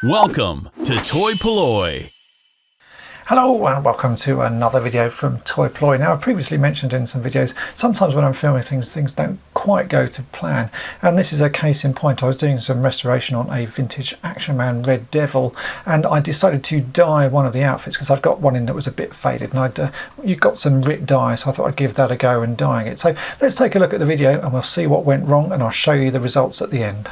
Welcome to toy-polloi. Hello and welcome to another video from toy-polloi. Now, I've previously mentioned in some videos, sometimes when I'm filming things don't quite go to plan. And this is a case in point. I was doing some restoration on a vintage Action Man Red Devil, and I decided to dye one of the outfits because I've got one in that was a bit faded, and you got some RIT dye, so I thought I'd give that a go and dyeing it. So let's take a look at the video and we'll see what went wrong, and I'll show you the results at the end.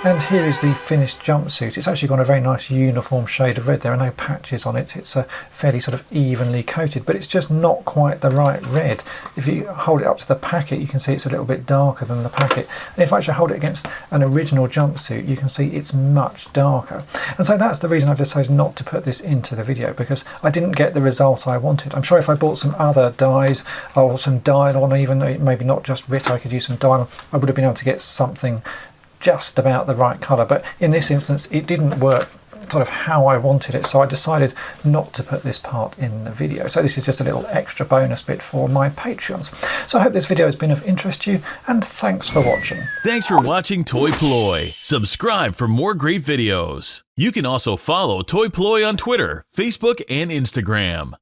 And here is the finished jumpsuit. It's actually got a very nice uniform shade of red. There are no patches on it. It's fairly sort of evenly coated, but it's just not quite the right red. If you hold it up to the packet, you can see it's a little bit darker than the packet. And if I actually hold it against an original jumpsuit, you can see it's much darker. And so that's the reason I decided not to put this into the video, because I didn't get the result I wanted. I'm sure if I bought some other dyes or some Dylon, even though maybe not just RIT, I could use some Dylon, I would have been able to get something just about the right colour, but in this instance it didn't work sort of how I wanted it, so I decided not to put this part in the video. So this is just a little extra bonus bit for my Patreons. So I hope this video has been of interest to you, and thanks for watching. Thanks for watching toy-polloi. Subscribe for more great videos. You can also follow toy-polloi on Twitter, Facebook, and Instagram.